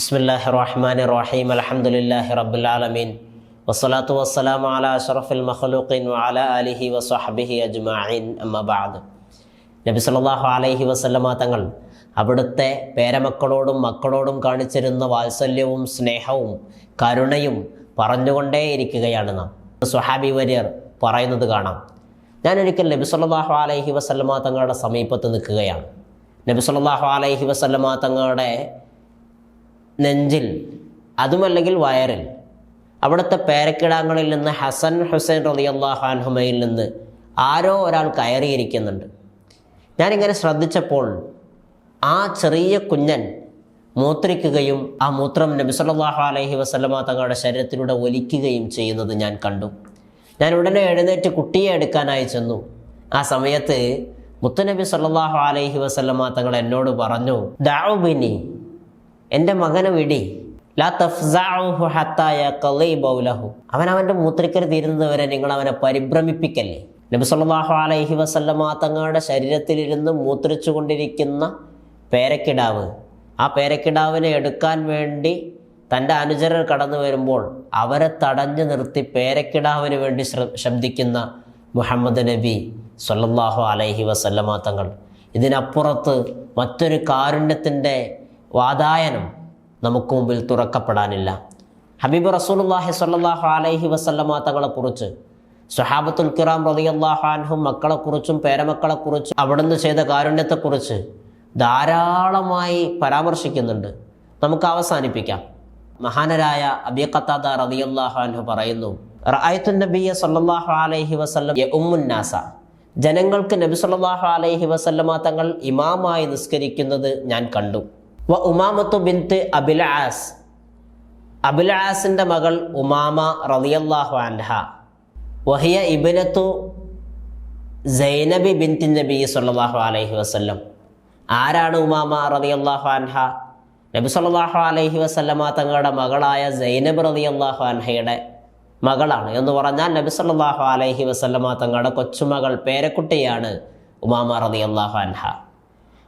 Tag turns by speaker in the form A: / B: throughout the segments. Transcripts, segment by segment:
A: ബിസ്മില്ലാഹിർ റഹ്മാനിർ റഹീം അൽഹംദുലില്ലാഹി റബ്ബിൽ ആലമീൻ വസ്സലാത്തു വസ്സലാമു അലാ അഷ്റഫിൽ മഖ്ലൂഖീൻ വഅലാ ആലിഹി വസ്വഹ്ബിഹി അജ്മഈൻ അമ്മാ ബഅദ്. നബി സല്ലല്ലാഹു അലൈഹി വസല്ലമ തങ്ങൾ അവിടുത്തെ പേരമക്കളോടും മക്കളോടും കാണിച്ചിരുന്ന വാത്സല്യവും സ്നേഹവും കരുണയും പറഞ്ഞുകൊണ്ടേയിരിക്കുകയാണ് നാം. സ്വഹാബി വര്യർ പറയുന്നത് കാണാം. ഞാനൊരിക്കൽ നബി സല്ലല്ലാഹു അലൈഹി വസല്ലമ തങ്ങളുടെ സമീപത്ത് നിൽക്കുകയാണ്. നബി സല്ലല്ലാഹു അലൈഹി വസല്ലമ തങ്ങളുടെ നെഞ്ചിൽ, അതുമല്ലെങ്കിൽ വയറിൽ, അവിടുത്തെ പേരക്കിടാങ്ങളിൽ നിന്ന് ഹസൻ ഹുസൈൻ റളിയല്ലാഹു അൻഹുമയിൽ നിന്ന് ആരോ ഒരാൾ കയറിയിരിക്കുന്നുണ്ട്. ഞാനിങ്ങനെ ശ്രദ്ധിച്ചപ്പോൾ ആ ചെറിയ കുഞ്ഞൻ മൂത്രിക്കുകയും ആ മൂത്രം നബി സല്ലല്ലാഹു അലൈഹി വസല്ലമ തങ്ങളുടെ ശരീരത്തിലൂടെ ഒലിക്കുകയും ചെയ്യുന്നത് ഞാൻ കണ്ടു. ഞാൻ ഉടനെ എഴുന്നേറ്റ് കുട്ടിയെ എടുക്കാനായി ചെന്നു. ആ സമയത്ത് മുത്തുനബി സല്ലല്ലാഹു അലൈഹി വസല്ലമ തങ്ങൾ എന്നോട് പറഞ്ഞു, ദഅു ബിനി, എൻ്റെ മകനെ വിടി, ലാ തഫ്സഉഹു ഹത്താ യഖളി ബൗലഹു, അവൻ്റെ മൂത്രിക്കൽ തീരുന്നത് വരെ നിങ്ങൾ അവനെ പരിഭ്രമിപ്പിക്കല്ലേ. നബി സല്ലല്ലാഹു അലൈഹി വസല്ലമ തങ്ങളുടെ ശരീരത്തിലിരുന്ന് മൂത്രിച്ചു കൊണ്ടിരിക്കുന്ന പേരക്കിടാവ്, ആ പേരക്കിടാവിനെ എടുക്കാൻ വേണ്ടി തൻ്റെ അനുചരർ കടന്നു വരുമ്പോൾ അവരെ തടഞ്ഞു നിർത്തി പേരക്കിടാവിന് വേണ്ടി ശബ്ദിക്കുന്ന മുഹമ്മദ് നബി സല്ലല്ലാഹു അലൈഹി വസല്ലമ തങ്ങൾ. ഇതിനപ്പുറത്ത് മറ്റൊരു കാരുണ്യത്തിൻ്റെ വാതായനം നമുക്ക് മുമ്പിൽ തുറക്കപ്പെടാനില്ല. ഹബീബ് റസൂലുള്ളാഹി സ്വല്ലല്ലാഹു അലൈഹി വസല്ലമ തങ്ങളെക്കുറിച്ച് സ്വഹാബത്തുൽ കിറാം റളിയല്ലാഹു അൻഹും മക്കളെക്കുറിച്ചും പേരമക്കളെക്കുറിച്ചും അവിടുന്ന് ചെയ്ത കാരുണ്യത്തെക്കുറിച്ച് ധാരാളമായി പരാമർശിക്കുന്നുണ്ട്. നമുക്ക് അവസാനിപ്പിക്കാം. മഹാനരായ അബീ ഖതാദ റളിയല്ലാഹു അൻഹു പറയുന്നു, റഅയ്തു നബിയ സ്വല്ലല്ലാഹു അലൈഹി വസല്ലം യഉമ്മുൻ നാസ, ജനങ്ങൾക്ക് നബി സല്ലല്ലാഹു അലൈഹി വസല്ലമ തങ്ങൾ ഇമാമായി നിസ്കരിക്കുന്നത് ഞാൻ കണ്ടു. വ ഉമാമത്തു ബിൻത്ത് അബിൽ ആസ്, അബുൽ ആസിൻ്റെ മകൾ ഉമാമ റളിയല്ലാഹു അൻഹ, വഹിയ ഇബ്നത്തു സൈനബി ബിൻത്തി നബി സല്ലല്ലാഹു അലൈഹി വസല്ലം. ആരാണ് ഉമാമ റളിയല്ലാഹു അൻഹ? നബി സല്ലല്ലാഹു അലൈഹി വസല്ലമ തങ്ങളുടെ മകളായ സൈനബ് റളിയല്ലാഹു അൻഹയുടെ മകളാണ്. എന്ന് പറഞ്ഞാൽ നബി സല്ലല്ലാഹു അലൈഹി വസല്ലമ തങ്ങളുടെ കൊച്ചുമകൾ, പേരക്കുട്ടിയാണ് ഉമാമ റളിയല്ലാഹു അൻഹ.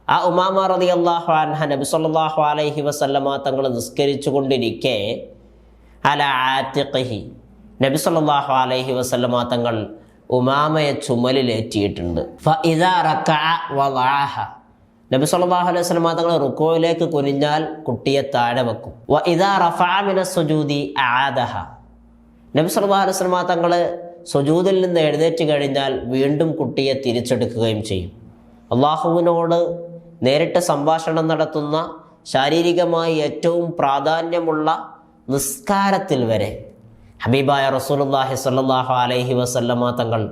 A: ആ ഉമാമ റളിയല്ലാഹു അൻഹ നബി സല്ലല്ലാഹു അലൈഹി വസല്ലമ തങ്ങൾ നിസ്കരിച്ചു കൊണ്ടിരിക്കെ അലാ ആതിഖിഹി, നബി സല്ലല്ലാഹു അലൈഹി വസല്ലമ തങ്ങൾ ഉമാമയെ ചുമലിലേറ്റിയിട്ടുണ്ട്. ഫഇദാ റകഅ വളഅഹ, നബി സല്ലല്ലാഹു അലൈഹി വസല്ലമ തങ്ങൾ റുകൂയിലേക്ക് കുനിഞ്ഞാൽ കുട്ടിയെ താഴെ വെക്കും. വഇദാ റഫഅ മിനസ് സുജൂദി അആദഹ, നബി സല്ലല്ലാഹു അലൈഹി വസല്ലമ തങ്ങൾ സുജൂദിൽ നിന്ന് എഴുന്നേറ്റ് കഴിഞ്ഞാൽ വീണ്ടും കുട്ടിയെ തിരിച്ചെടുക്കുകയും ചെയ്യും. അള്ളാഹുവിനോട് നേരിട്ട് സംഭാഷണം നടത്തുന്ന, ശാരീരികമായി ഏറ്റവും പ്രാധാന്യമുള്ള നിസ്കാരത്തിൽ വരെ ഹബീബായ റസൂലുള്ളാഹി സ്വല്ലല്ലാഹു അലൈഹി വസല്ലമ തങ്ങൾ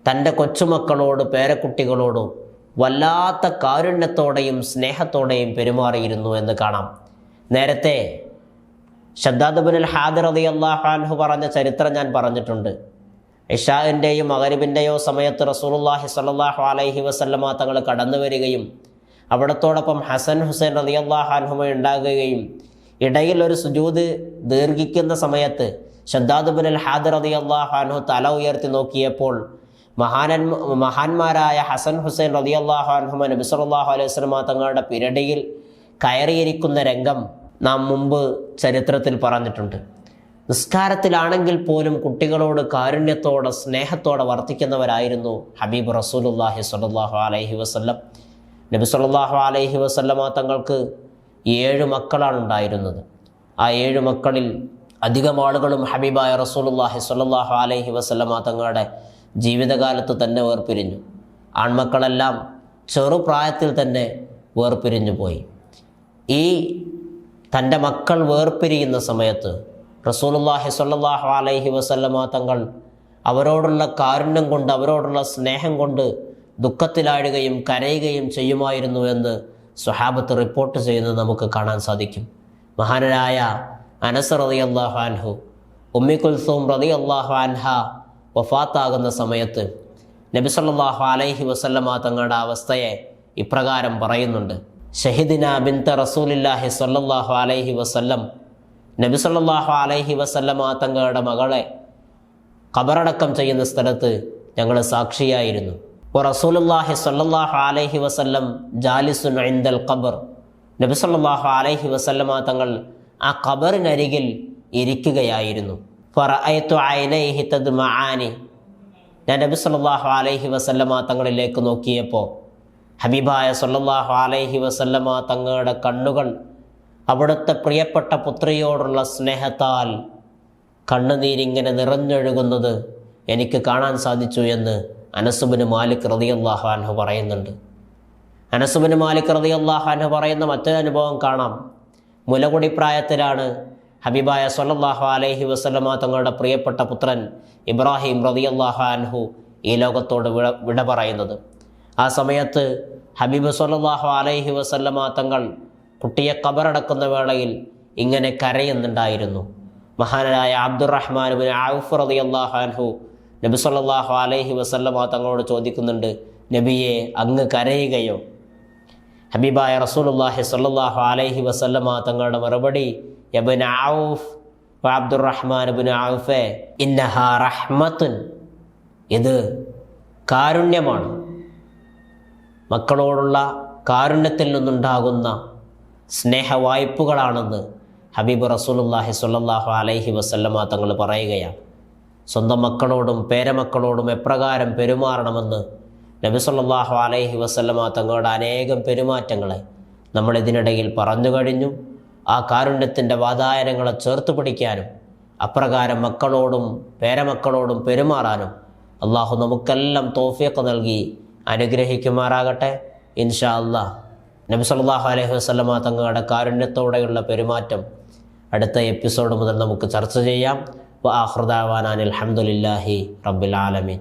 A: തൻ്റെ കൊച്ചുമക്കളോട്, പേരക്കുട്ടികളോട് വല്ലാത്ത കാരുണ്യത്തോടെയും സ്നേഹത്തോടെയും പെരുമാറിയിരുന്നു എന്ന് കാണാം. നേരത്തെ ഷദ്ദാദ് ഇബ്നുൽ ഹാദ് റളിയല്ലാഹു അൻഹു പറഞ്ഞ ചരിത്രം ഞാൻ പറഞ്ഞിട്ടുണ്ട്. ഇശാഇൻ്റെയോ മഗ്‌രിബിൻ്റെയോ സമയത്ത് റസൂലുള്ളാഹി സ്വല്ലല്ലാഹു അലൈഹി വസല്ലമ തങ്ങൾ കടന്നു വരികയും അവിടത്തോടൊപ്പം ഹസൻ ഹുസൈൻ റളിയല്ലാഹു അൻഹുമ ഉണ്ടാകുകയും ഇടയിൽ ഒരു സുജൂദ് ദീർഘിക്കുന്ന സമയത്ത് ഷദ്ദാദ് ഇബ്നുൽ ഹാദ് റളിയല്ലാഹു അൻഹു തല ഉയർത്തി നോക്കിയപ്പോൾ മഹാന്മാരായ ഹസൻ ഹുസൈൻ റളിയല്ലാഹു അൻഹുമ നബി സല്ലല്ലാഹു അലൈഹി വസല്ലമ തങ്ങളുടെ പിരടിയിൽ കയറിയിരിക്കുന്ന രംഗം നാം മുമ്പ് ചരിത്രത്തിൽ പറഞ്ഞിട്ടുണ്ട്. നിസ്കാരത്തിലാണെങ്കിൽ പോലും കുട്ടികളോട് കാരുണ്യത്തോടെ, സ്നേഹത്തോടെ വർത്തിക്കുന്നവരായിരുന്നു ഹബീബ് റസൂലുള്ളാഹി സ്വല്ലല്ലാഹു അലൈഹി വസല്ലം. നബി സല്ലല്ലാഹു അലൈഹി വസല്ലമ തങ്ങൾക്ക് 7 മക്കളാണ് ഉണ്ടായിരുന്നത്. ആ 7 മക്കളിൽ അധികം ആളുകളും ഹബീബായ റസൂലുള്ളാഹി സ്വല്ലല്ലാഹു അലൈഹി വസല്ലമ തങ്ങളുടെ ജീവിതകാലത്ത് തന്നെ വേർപിരിഞ്ഞു. ആൺമക്കളെല്ലാം ചെറുപ്രായത്തിൽ തന്നെ വേർപിരിഞ്ഞു പോയി. ഈ തൻ്റെ മക്കൾ വേർപിരിയുന്ന സമയത്ത് റസൂലുള്ളാഹി സ്വല്ലല്ലാഹു അലൈഹി വസല്ലമ തങ്ങൾ അവരോടുള്ള കാരുണ്യം കൊണ്ട്, അവരോടുള്ള സ്നേഹം കൊണ്ട് ദുഃഖത്തിലാഴുകയും കരയുകയും ചെയ്യുമായിരുന്നു എന്ന് സ്വഹാബത്ത് റിപ്പോർട്ട് ചെയ്യുന്നത് നമുക്ക് കാണാൻ സാധിക്കും. മഹാനരായ അനസ് റളിയല്ലാഹു അൻഹു, ഉമ്മി കുൽസൂം റളിയല്ലാഹു അൻഹ വഫാത്താകുന്ന സമയത്ത് നബി സല്ലല്ലാഹു അലൈഹി വസല്ലമ തങ്ങളുടെ അവസ്ഥയെ ഇപ്രകാരം പറയുന്നുണ്ട്. ഷഹിദിന ബിൻത റസൂലില്ലാഹി സ്വല്ലല്ലാഹു അലൈഹി വസല്ലം, നബി സല്ലല്ലാഹു അലൈഹി വസല്ലമ തങ്ങളുടെ മകളെ ഖബറടക്കം ചെയ്യുന്ന സ്ഥലത്ത് ഞങ്ങൾ സാക്ഷിയായിരുന്നു. റസൂലുള്ളാഹി സ്വല്ലല്ലാഹു അലൈഹി വസല്ലം ജാലിസുൻ ഇൻദൽ ഖബർ, നബി സല്ലല്ലാഹു അലൈഹി വസല്ലമ തങ്ങൾ ആ ഖബറിനരികിൽ ഇരിക്കുകയായിരുന്നു. ഫറഅയ്തു ഐനൈഹി തദ്മഅനി, ഞാൻ നബി സല്ലല്ലാഹു അലൈഹി വസല്ലമ തങ്ങളിലേക്ക് നോക്കിയപ്പോൾ ഹബീബായ സല്ലല്ലാഹു അലൈഹി വസല്ലമ തങ്ങളുടെ കണ്ണുകൾ അവിടുത്തെ പ്രിയപ്പെട്ട പുത്രിയോടുള്ള സ്നേഹത്താൽ കണ്ണുനീരിങ്ങനെ നിറഞ്ഞൊഴുകുന്നത് എനിക്ക് കാണാൻ സാധിച്ചു എന്ന് അനസ് ബിൻ മാലിക് റളിയല്ലാഹു അൻഹു പറയുന്നുണ്ട്. അനസ് ബിൻ മാലിക് റളിയല്ലാഹു അൻഹു പറയുന്ന മറ്റൊരു അനുഭവം കാണാം. മുലകുടി പ്രായത്തിലാണ് ഹബീബായ സല്ലല്ലാഹു അലൈഹി വസല്ലമ തങ്ങളുടെ പ്രിയപ്പെട്ട പുത്രൻ ഇബ്രാഹിം റളിയല്ലാഹു അൻഹു ഈ ലോകത്തോട് വിട പറയുന്നത്. ആ സമയത്ത് ഹബീബ് സല്ലല്ലാഹു അലൈഹി വസല്ലമ തങ്ങൾ കുട്ടിയെ ഖബറടക്കുന്ന വേളയിൽ ഇങ്ങനെ കരയുന്നുണ്ടായിരുന്നു. മഹാനായ അബ്ദുറഹ്മാൻ ബിൻ ഔഫ് റളിയല്ലാഹു അൻഹു നബി സല്ലല്ലാഹു അലൈഹി വസല്ലമ തങ്ങളോട് ചോദിക്കുന്നുണ്ട്, നബിയെ അങ്ങ് കരയുകയോ? ഹബീബായ റസൂലുള്ളാഹി സ്വല്ലല്ലാഹു അലൈഹി വസല്ലമ തങ്ങളുടെ മറുപടി, ഇബ്ന ഔഫ് വ അബ്ദുറഹ്മാൻ ബിൻ ഔഫ്, ഇന്നഹാ റഹ്മത്തുൻ, ഇത് കാരുണ്യമാണ്, മക്കളോടുള്ള കാരുണ്യത്തിൽ നിന്നുണ്ടാകുന്ന സ്നേഹവായ്പകളാണെന്ന് ഹബീബ് റസൂലുള്ളാഹി സ്വല്ലല്ലാഹു അലൈഹി വസല്ലമ തങ്ങൾ പറയുകയാണ്. സ്വന്തം മക്കളോടും പേരമക്കളോടും എപ്രകാരം പെരുമാറണമെന്ന് നബി സല്ലല്ലാഹു അലൈഹി വസല്ലമ തങ്ങളുടെ അനേകം പെരുമാറ്റങ്ങളെ നമ്മൾ ഇതിനിടയിൽ പറഞ്ഞു കഴിഞ്ഞു. ആ കാരുണ്യത്തിൻ്റെ വാതായനങ്ങളെ ചേർത്ത് പിടിക്കാനും അപ്രകാരം മക്കളോടും പേരമക്കളോടും പെരുമാറാനും അള്ളാഹു നമുക്കെല്ലാം തൗഫീഖ് നൽകി അനുഗ്രഹിക്കുമാറാകട്ടെ. ഇൻഷാ അല്ലാഹ് നബി സല്ലല്ലാഹു അലൈഹി വസല്ലമ തങ്ങളുടെ കാരുണ്യത്തോടെയുള്ള പെരുമാറ്റം അടുത്ത എപ്പിസോഡ് മുതൽ നമുക്ക് ചർച്ച ചെയ്യാം. വ ആഖിറു ദഅവാനാ അൽഹംദുലില്ലാഹി റബ്ബിൽ ആലമീൻ.